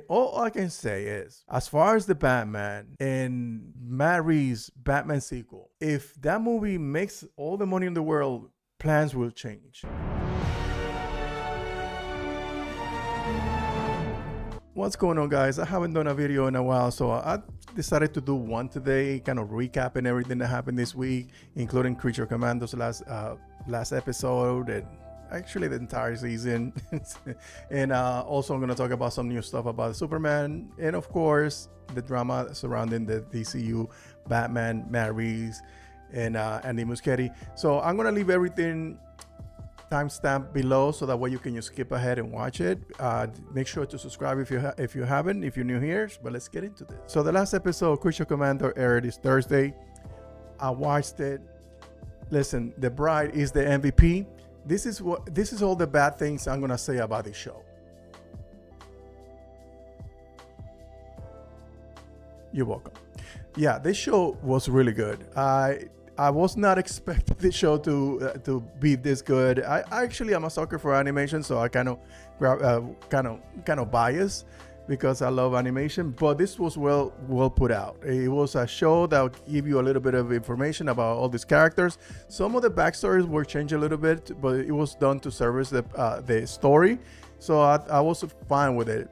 all I can say is, as far as the Batman and Matt Reeves Batman sequel, if that movie makes all the money in the world, plans will change. What's going on, guys? I haven't done a video in a while, so I decided to do one today, kind of recapping everything that happened this week, including Creature Commandos last episode, and actually the entire season. And also I'm going to talk about some new stuff about Superman, and of course the drama surrounding the DCU Batman, Matt Reeves, and Andy Muschietti. So I'm going to leave everything timestamp below so that way you can just skip ahead and watch it. Make sure to subscribe if you haven't, if you're new here. But let's get into this. So the last episode, Creature Commander, aired this Thursday. I watched it. Listen, the bride is the MVP. This is all the bad things I'm gonna say about this show. You're welcome. Yeah, this show was really good. I was not expecting this show to be this good. I actually am a sucker for animation, so I kind of biased because I love animation. But this was well put out. It was a show that would give you a little bit of information about all these characters. Some of the backstories were changed a little bit, but it was done to service the story. So I was fine with it.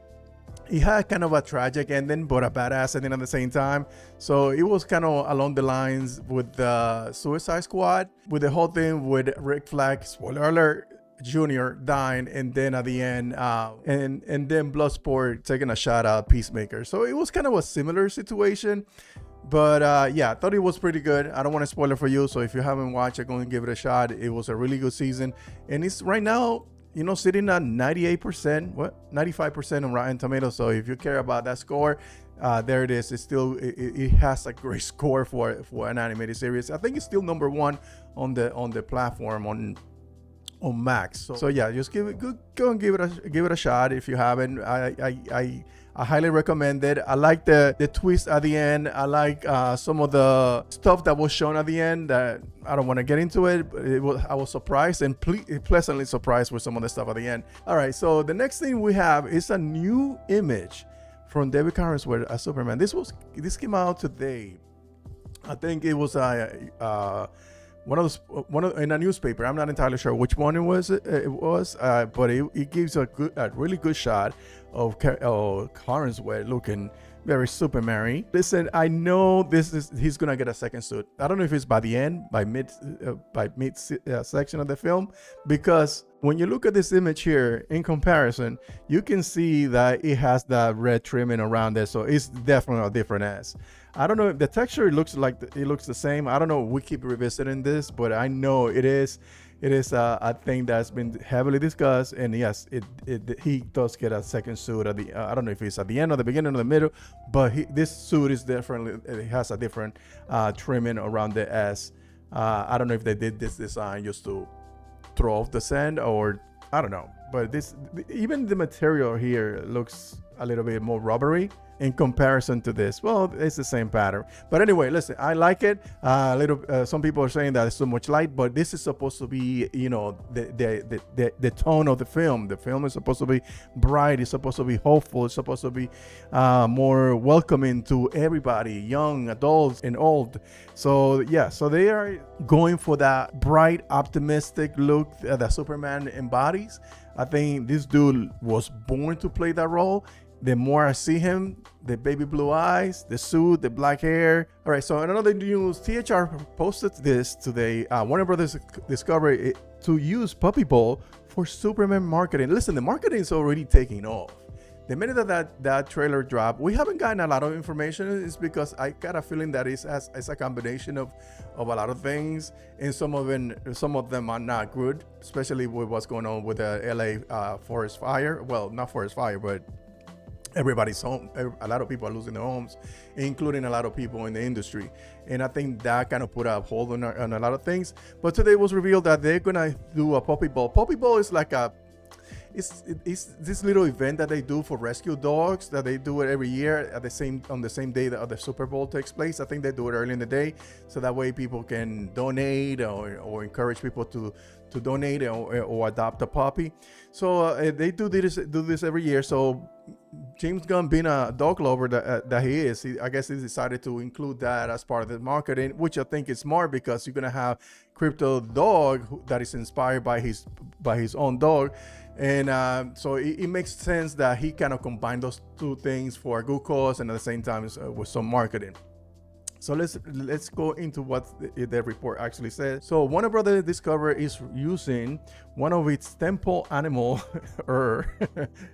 He had kind of a tragic ending, but a badass ending at the same time. So it was kind of along the lines with the Suicide Squad, with the whole thing with Rick Flag, spoiler alert, Jr. dying, and then at the end, and then Bloodsport taking a shot at Peacemaker. So it was kind of a similar situation. But yeah, I thought it was pretty good. I don't want to spoil it for you. So if you haven't watched it, go and give it a shot. It was a really good season. And it's right now, sitting at 95% on Rotten Tomatoes. So if you care about that score, there it is. It has a great score for an animated series. I think it's still number one on the platform on Max. So yeah, just go and give it a shot if you haven't. I highly recommend it. I like the twist at the end. I like some of the stuff that was shown at the end that I don't want to get into it. But I was surprised and pleasantly surprised with some of the stuff at the end. All right, so the next thing we have is a new image from David Corenswet as Superman. This came out today. I think it was in a newspaper. I'm not entirely sure which one it was, but it gives a really good shot of Corenswet looking very Superman-y. Listen, I know he's gonna get a second suit. I don't know if it's by the end, by mid section of the film, because when you look at this image here in comparison, you can see that it has that red trimming around it, so it's definitely a different ass. I don't know if the texture looks the same. I don't know. We keep revisiting this, but I know it is a thing that's been heavily discussed. And yes, he does get a second suit at the. I don't know if it's at the end or the beginning or the middle, but this suit is definitely. It has a different trimming around the ass. I don't know if they did this design just to throw off the sand, or I don't know. But even the material here looks a little bit more rubbery in comparison to this. Well, it's the same pattern. But anyway, listen, I like it. Some people are saying that it's too much light, but this is supposed to be, the tone of the film. The film is supposed to be bright. It's supposed to be hopeful. It's supposed to be more welcoming to everybody, young, adults, and old. So yeah, so they are going for that bright, optimistic look that Superman embodies. I think this dude was born to play that role. The more I see him, the baby blue eyes, the suit, the black hair. All right, so another news, THR posted this today. Warner Brothers discovered to use Puppy Bowl for Superman marketing. Listen, the marketing is already taking off. The minute that trailer dropped, we haven't gotten a lot of information. It's because I got a feeling that it's a combination of a lot of things, and some of them are not good, especially with what's going on with the LA forest fire. Well, not forest fire, but everybody's home. A lot of people are losing their homes, including a lot of people in the industry. And I think that kind of put a hold on a lot of things. But today it was revealed that they're going to do a Puppy Bowl. Puppy Bowl is like it's this little event that they do for rescue dogs, that they do it every year on the same day that the Super Bowl takes place. I think they do it early in the day, so that way people can donate or encourage people to to donate or adopt a puppy. So they do this every year. So James Gunn, being a dog lover that he is, I guess he decided to include that as part of the marketing, which I think is smart because you're gonna have Crypto dog that is inspired by his own dog, and so it makes sense that he kind of combined those two things for a good cause and at the same time with some marketing. So let's go into what the report actually says. So Warner Brothers Discovery is using one of its temple animal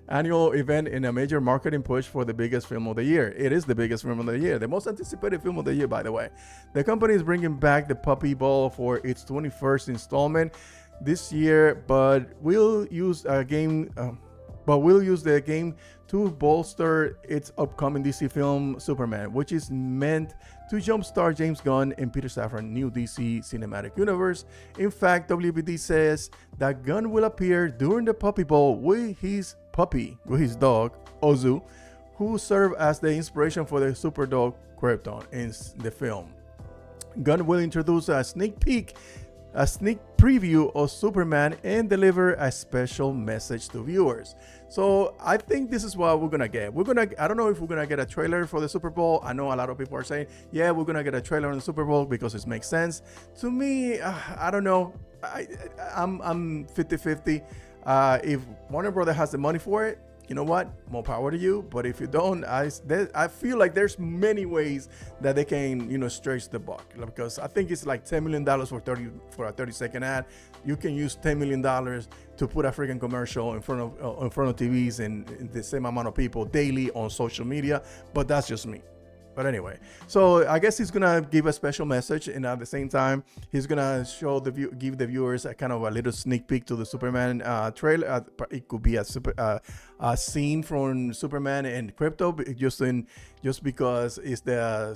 annual event in a major marketing push for the biggest film of the year. It is the biggest film of the year, the most anticipated film of the year, by the way. The company is bringing back the Puppy Ball for its 21st installment this year, but we'll use the game to bolster its upcoming DC film Superman, which is meant to jumpstart James Gunn and Peter Safran's new DC cinematic universe. In fact, WBD says that Gunn will appear during the Puppy Bowl with his dog, Ozu, who served as the inspiration for the super dog Krypton in the film. Gunn will introduce a sneak preview of Superman and deliver a special message to viewers. So I think this is what we're gonna get. I don't know if we're gonna get a trailer for the Super Bowl. I know a lot of people are saying, yeah, we're gonna get a trailer on the Super Bowl because it makes sense. To me, I don't know. I'm 50-50. If Warner Brothers has the money for it, you know what? More power to you. But if you don't, I feel like there's many ways that they can, stretch the buck. Because I think it's like $10 million for a 30-second ad. You can use $10 million to put a freaking commercial in front of TVs and the same amount of people daily on social media. But that's just me. But anyway, so I guess he's gonna give a special message, and at the same time, he's gonna give the viewers a kind of a little sneak peek to the Superman trailer. It could be a scene from Superman and Crypto, just because it's the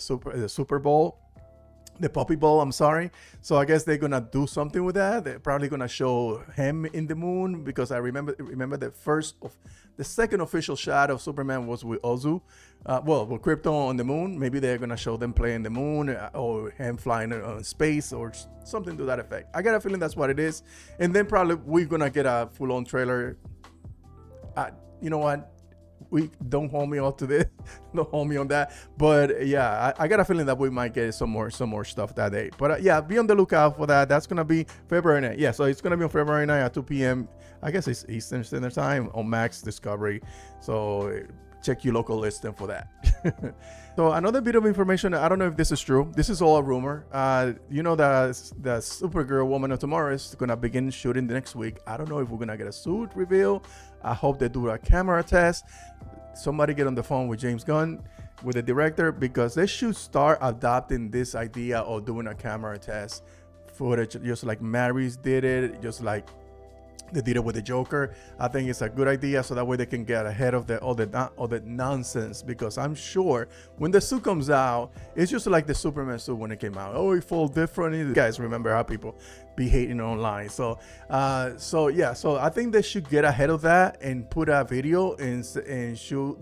Super Bowl. The Puppy Bowl, I'm sorry. So I guess they're gonna do something with that. They're probably gonna show him in the moon, because I remember the second official shot of Superman was with Ozu, with Krypton on the moon. Maybe they're gonna show them playing the moon, or him flying in space, or something to that effect. I got a feeling that's what it is. And then probably we're gonna get a full-on trailer. You know what? We don't hold me on to this. Don't hold me on that. But yeah, I got a feeling that we might get some more stuff that day. But yeah, be on the lookout for that. That's gonna be February 9th. Yeah, so it's gonna be on February 9th at 2 p.m. I guess it's Eastern Standard Time on Max Discovery. So check your local listing for that. So another bit of information, I don't know if this is true. This is all a rumor. You know that the Supergirl Woman of Tomorrow is gonna begin shooting the next week. I don't know if we're gonna get a suit reveal. I hope they do a camera test. Somebody get on the phone with James Gunn, with the director, because they should start adopting this idea of doing a camera test footage, just like Matt Reeves did it, just like they did it with the Joker. I think it's a good idea, so that way they can get ahead of all the nonsense. Because I'm sure when the suit comes out, it's just like the Superman suit when it came out. Oh, it falls different. You guys remember how people be hating online. So I think they should get ahead of that and put a video and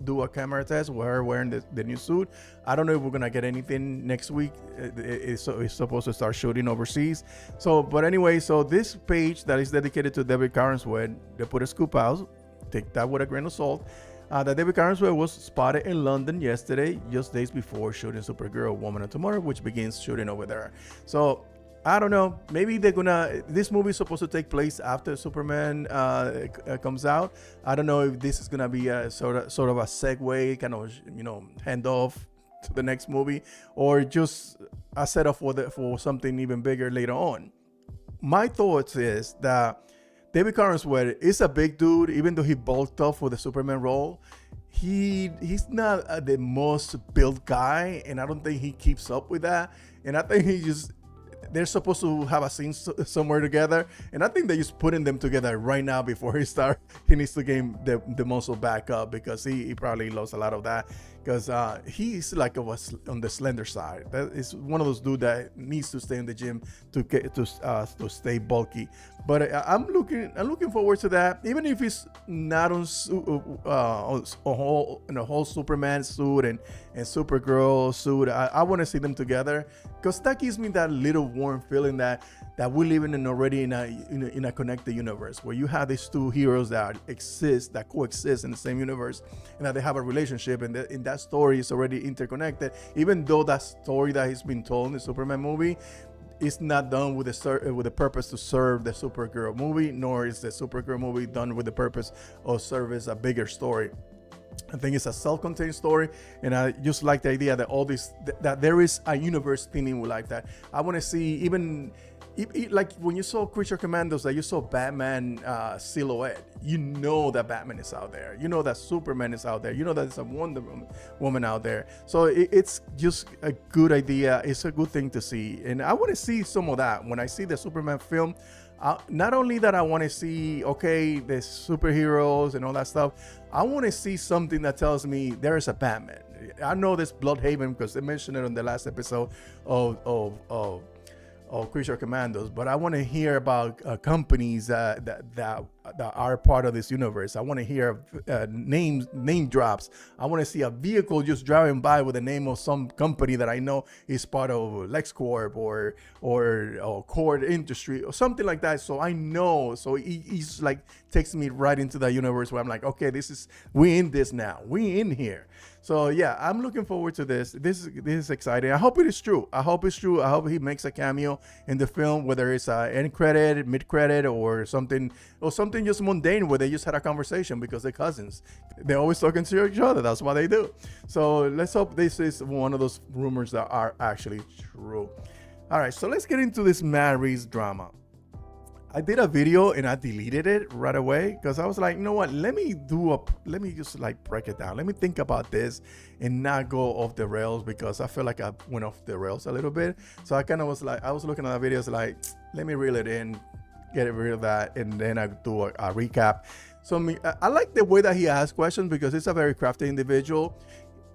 do a camera test with her wearing the new suit. I don't know if we're gonna get anything next week. It's supposed to start shooting overseas. But anyway, so this page that is dedicated to David Corenswet, they put a scoop out. Take that with a grain of salt. That David Corenswet was spotted in London yesterday, just days before shooting Supergirl, Woman of Tomorrow, which begins shooting over there. So I don't know. Maybe this movie is supposed to take place after Superman comes out. I don't know if this is gonna be a sort of a segue, kind of hand off to the next movie, or just a setup for something even bigger later on. My thoughts is that David Corenswet is a big dude, even though he bulked up for the Superman role. He's not the most built guy, and I don't think he keeps up with that. And I think they're supposed to have a scene somewhere together, and I think they're just putting them together right now before he needs to gain the muscle back up, because he probably lost a lot of that, because he's like on the slender side. That is one of those dudes that needs to stay in the gym to stay bulky. But I'm looking forward to that, even if it's not on a whole Superman suit and Supergirl suit. I want to see them together, because that gives me that little warm feeling that we live in already in a connected universe where you have these two heroes that coexist in the same universe, and that they have a relationship, and that story is already interconnected. Even though that story that has been told in the Superman movie, it's not done with the purpose to serve the Supergirl movie, nor is the Supergirl movie done with the purpose of service a bigger story. I think it's a self-contained story, and I just like the idea that that there is a universe spinning like that. I want to see even like when you saw Creature Commandos, that you saw Batman silhouette. You know that Batman is out there. You know that Superman is out there. You know that there's a Wonder Woman out there. So it's just a good idea. It's a good thing to see, and I want to see some of that when I see the Superman film. Not only that I want to see, okay, the superheroes and all that stuff, I want to see something that tells me there is a Batman. I know this Bloodhaven because they mentioned it on the last episode of Creature Commandos, but I want to hear about companies that are part of this universe. I want to hear name drops. I want to see a vehicle just driving by with the name of some company that I know is part of LexCorp or Cord Industry or something like that. So I know. So he's like takes me right into that universe where I'm like, okay, we in this now. We in here. So yeah, I'm looking forward to this. This is exciting. I hope it is true. I hope it's true. I hope he makes a cameo in the film, whether it's end credit, mid credit, or something just mundane where they just had a conversation because they're cousins. They're always talking to each other. That's what they do. So let's hope this is one of those rumors that are actually true. All right, so let's get into this Matt Reeves drama. I did a video and I deleted it right away because I was like, you know what? Let me just like break it down. Let me think about this and not go off the rails, because I feel like I went off the rails a little bit. So I kind of was like, I was looking at the videos like, let me reel it in, get rid of that, and then I do a recap. So I like the way that he asks questions because he's a very crafty individual.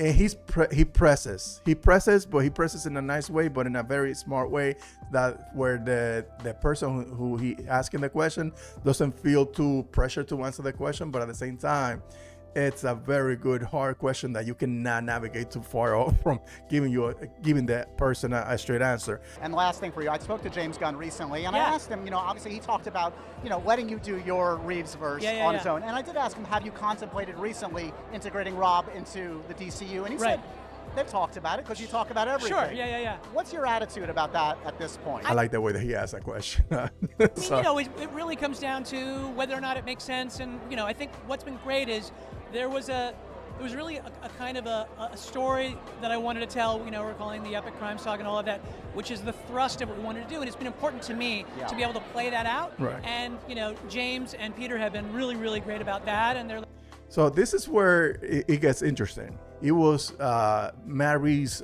And he presses, but he presses in a nice way, but in a very smart way, that where the person who he asking the question doesn't feel too pressured to answer the question, but at the same time, it's a very good hard question that you cannot navigate too far off from giving that person a straight answer. And last thing for you, I spoke to James Gunn recently, and I asked him, obviously he talked about, letting you do your Reeves verse on his own. And I did ask him, have you contemplated recently integrating Rob into the DCU? And he said, they've talked about it because you talk about everything. Sure, yeah. What's your attitude about that at this point? I like the way that he asked that question. It really comes down to whether or not it makes sense. And, I think what's been great is there was really a kind of a story that I wanted to tell. We're calling the epic crime saga and all of that, which is the thrust of what we wanted to do. And it's been important to me to be able to play that out. Right. And, James and Peter have been really, really great about that. And they're So this is where it gets interesting. It was Matt Reeves'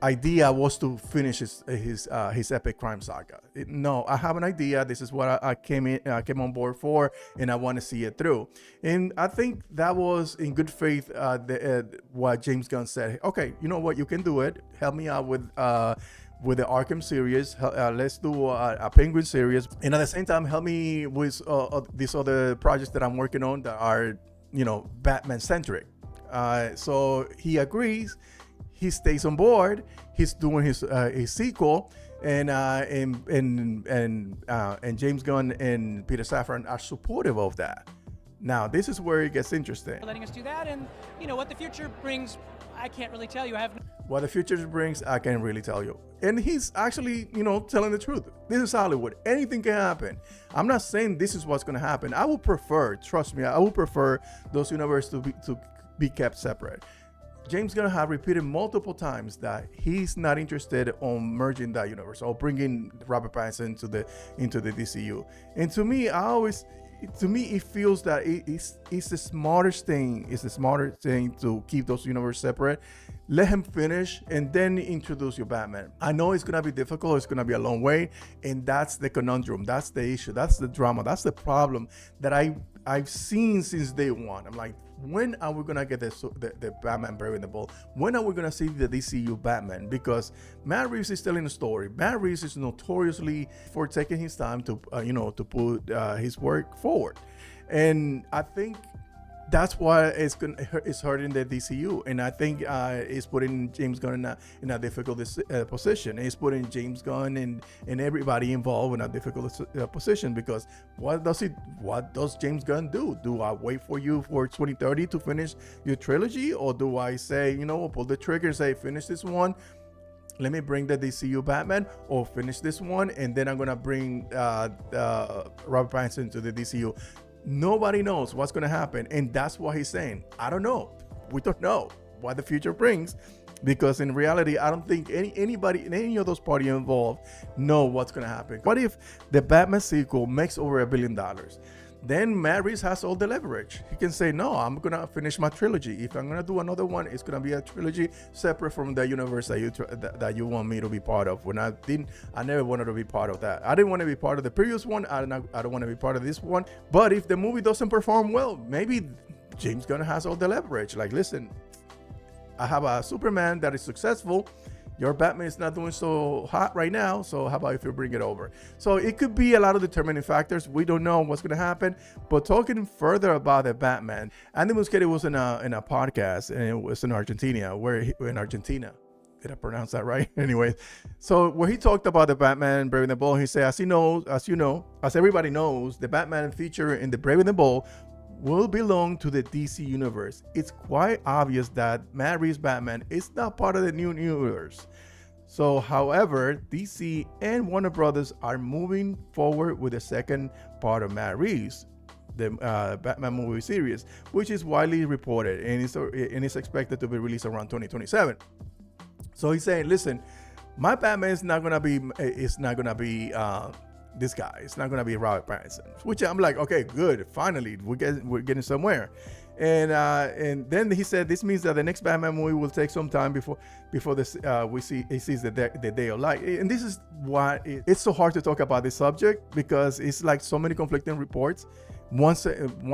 idea was to finish his epic crime saga. No, I have an idea. This is what I came on board for, and I want to see it through. And I think that was in good faith. What James Gunn said. Okay, you know what? You can do it. Help me out with the Arkham series. Let's do a Penguin series, and at the same time, help me with these other projects that I'm working on that are Batman centric. So he agrees. He stays on board. He's doing his sequel, and James Gunn and Peter Safran are supportive of that. Now, this is where it gets interesting. letting us do that, and what the future brings, I can't really tell you. What the future brings, I can't really tell you. And he's actually, telling the truth. This is Hollywood. Anything can happen. I'm not saying this is what's going to happen. I would prefer, trust me, I would prefer those universes to be kept separate. James Gunn has repeated multiple times that he's not interested on merging that universe or bringing Robert Pattinson into the DCU. And to me, it feels that it's the smartest thing. It's the smartest thing to keep those universes separate. Let him finish and then introduce your Batman. I know it's gonna be difficult. It's gonna be a long way, and that's the conundrum. That's the issue. That's the drama. That's the problem that I've seen since day one. I'm like, when are we gonna get the Batman buried in the bowl? When are we gonna see the DCU Batman? Because Matt Reeves is telling a story. Matt Reeves is notoriously for taking his time to put his work forward, and I think that's why it's hurting the DCU, and I think it's putting James Gunn in a difficult position. It's putting James Gunn and everybody involved in a difficult position, because what does James Gunn do? Do I wait for you for 2030 to finish your trilogy, or do I say, pull the trigger and say, finish this one, let me bring the DCU Batman, or finish this one, and then I'm gonna bring Robert Pattinson to the DCU. Nobody knows what's going to happen, and that's what he's saying. I don't know. We don't know what the future brings, because in reality, I don't think anybody in any of those parties involved know what's going to happen. What if the Batman sequel makes over $1 billion? Then Matt Reeves has all the leverage. He can say, no, I'm going to finish my trilogy. If I'm going to do another one, it's going to be a trilogy separate from the universe that you want me to be part of. I never wanted to be part of that. I didn't want to be part of the previous one. I don't want to be part of this one. But if the movie doesn't perform well, maybe James Gunn has all the leverage. Like, listen, I have a Superman that is successful. Your Batman is not doing so hot right now, so how about if you bring it over? So it could be a lot of determining factors. We don't know what's going to happen. But talking further about the Batman, Andy Muschietti was in a podcast, and it was in Argentina. Did I pronounce that right? Anyway, so where he talked about the Batman Brave and the Bold, he said, as everybody knows, the Batman feature in the Brave and the Bold will belong to the DC universe. It's quite obvious that Matt Reeves' Batman is not part of the new universe. So, however, DC and Warner Brothers are moving forward with the second part of Matt Reeves, the Batman movie series, which is widely reported, and it's expected to be released around 2027. So he's saying, listen, my Batman is not gonna be this guy. It's not gonna be Robert Pattinson, which I'm like, okay, good. Finally, we're getting somewhere. And then he said this means that the next Batman movie will take some time before this he sees the day of light. And this is why it's so hard to talk about this subject, because it's like so many conflicting reports. One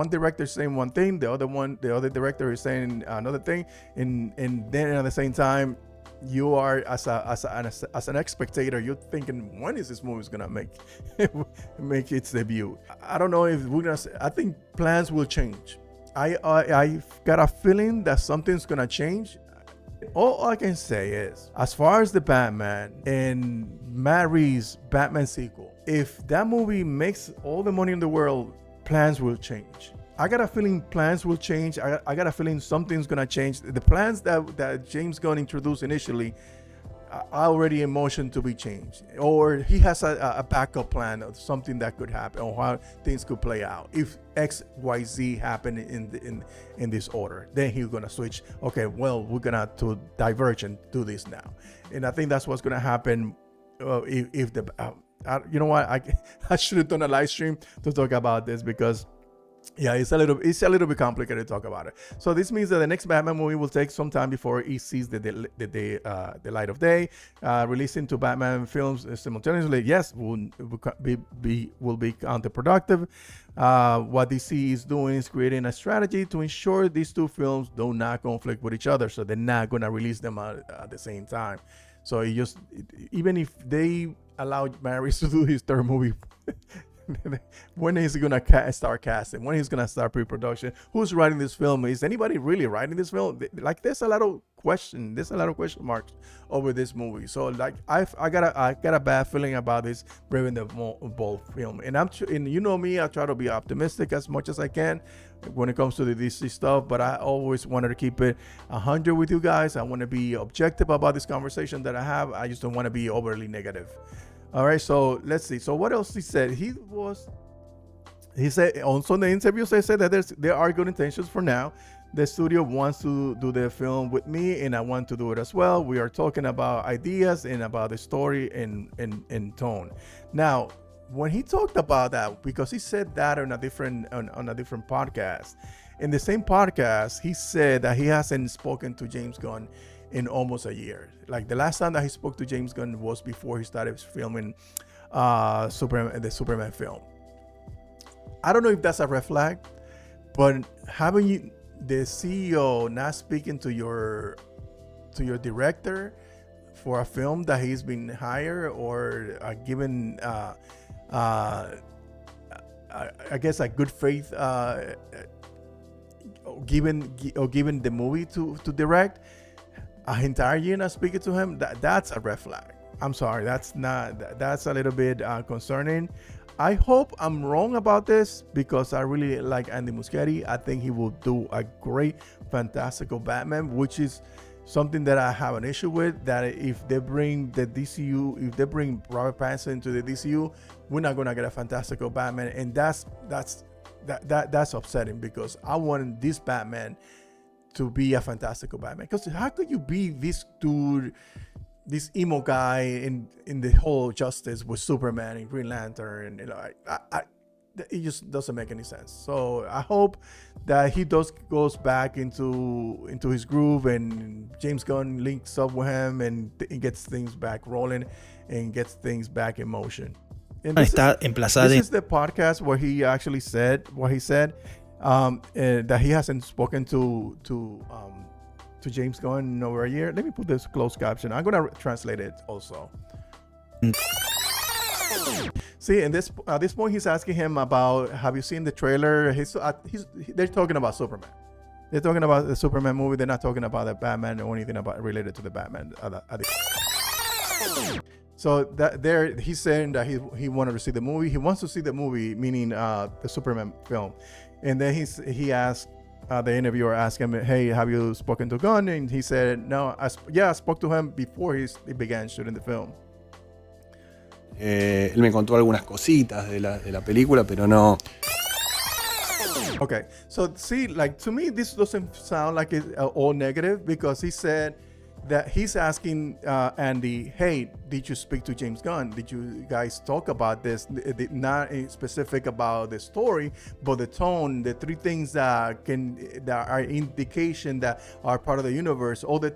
director is saying one thing, the other director is saying another thing, and then at the same time, you are as an spectator, you're thinking, when is this movie gonna make its debut? I don't know if we're gonna. I think plans will change. I've got a feeling that something's gonna change. All I can say is, as far as the Batman and Matt Reeves' Batman sequel, if that movie makes all the money in the world, plans will change. I got a feeling plans will change. I got a feeling something's gonna change. The plans that James Gunn introduced initially are already in motion to be changed, or he has a backup plan of something that could happen, or how things could play out if X, Y, Z happen in this order. Then he's gonna switch. Okay, well, we're gonna to diverge and do this now, and I think that's what's gonna happen. If the you know what, I should have done a live stream to talk about this, because yeah, it's a little bit complicated to talk about it. So this means that the next Batman movie will take some time before it sees the light of day. Releasing two Batman films simultaneously, yes, will be counterproductive. What DC is doing is creating a strategy to ensure these two films do not conflict with each other, so they're not gonna release them at the same time. So even if they allowed Matt Reeves to do his third movie, when is he gonna start casting? When he's gonna start pre-production? Who's writing this film? Is anybody really writing this film? Like, there's a lot of question marks over this movie. So like, I got a bad feeling about this Brave and the Bold film. And you know me, I try to be optimistic as much as I can when it comes to the DC stuff, but I always wanted to keep it 100 with you guys. I want to be objective about this conversation that I have. I just don't want to be overly negative. All right, so let's see. So what else he said? He said also in the interviews, they said that there are good intentions for now. The studio wants to do the film with me, and I want to do it as well. We are talking about ideas and about the story and tone. Now, when he talked about that, because he said that on a different podcast, in the same podcast, he said that he hasn't spoken to James Gunn in almost a year. Like, the last time that he spoke to James Gunn was before he started filming the Superman film. I don't know if that's a red flag, but having the CEO not speaking to your director for a film that he's been hired or given I guess a good faith given the movie to direct an entire year not speaking to him, that's a red flag. I'm sorry, that's a little bit concerning. I hope I'm wrong about this because I really like Andy Muschietti. I think he will do a great, fantastical Batman, which is something that I have an issue with. That if they bring the DCU, if they bring Robert Pattinson into the DCU, we're not gonna get a fantastical Batman, and that's upsetting because I wanted this Batman to be a fantastical Batman. Because how could you be this dude, this emo guy in the whole Justice with Superman and Green Lantern, and it just doesn't make any sense. So I hope that he goes back into his groove, and James Gunn links up with him and gets things back rolling and gets things back in motion. And this is the podcast where he actually said what he said, that he hasn't spoken to James Gunn in over a year. Let me put this closed caption. I'm gonna translate it also. See, at this point, he's asking him about, have you seen the trailer? They're talking about Superman. They're talking about the Superman movie. They're not talking about the Batman or anything related to the Batman. So he's saying that he wanted to see the movie. He wants to see the movie, meaning the Superman film. And then he asked, the interviewer asked him, hey, have you spoken to Gunn? And he said, no, I spoke to him before he began shooting the film. Él me contó algunas cositas de la película, pero no. Okay, so see, like, to me, this doesn't sound like it's all negative, because he said that he's asking Andy, hey, did you speak to James Gunn? Did you guys talk about this? Not specific about the story, but the tone, the three things that are indication that are part of the universe, all the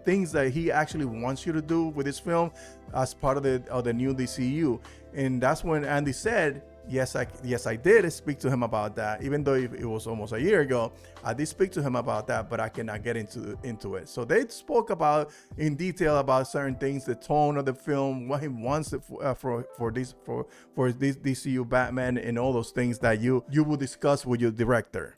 things that he actually wants you to do with this film as part of the new DCU. And that's when Andy said, yes, I did speak to him about that. Even though it was almost a year ago, I did speak to him about that, but I cannot get into it. So they spoke about in detail about certain things, the tone of the film, what he wants for this DCU Batman, and all those things that you will discuss with your director.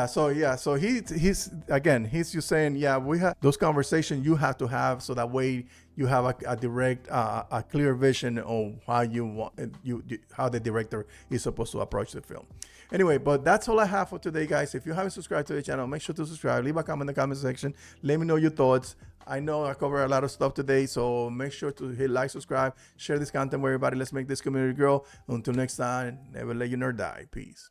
So he's just saying, we have those conversations you have to have, so that way you have a direct, a clear vision of how how the director is supposed to approach the film. Anyway, but that's all I have for today, guys. If you haven't subscribed to the channel, make sure to subscribe. Leave a comment in the comment section. Let me know your thoughts. I know I covered a lot of stuff today, so make sure to hit like, subscribe, share this content with everybody. Let's make this community grow. Until next time, never let your nerd die. Peace.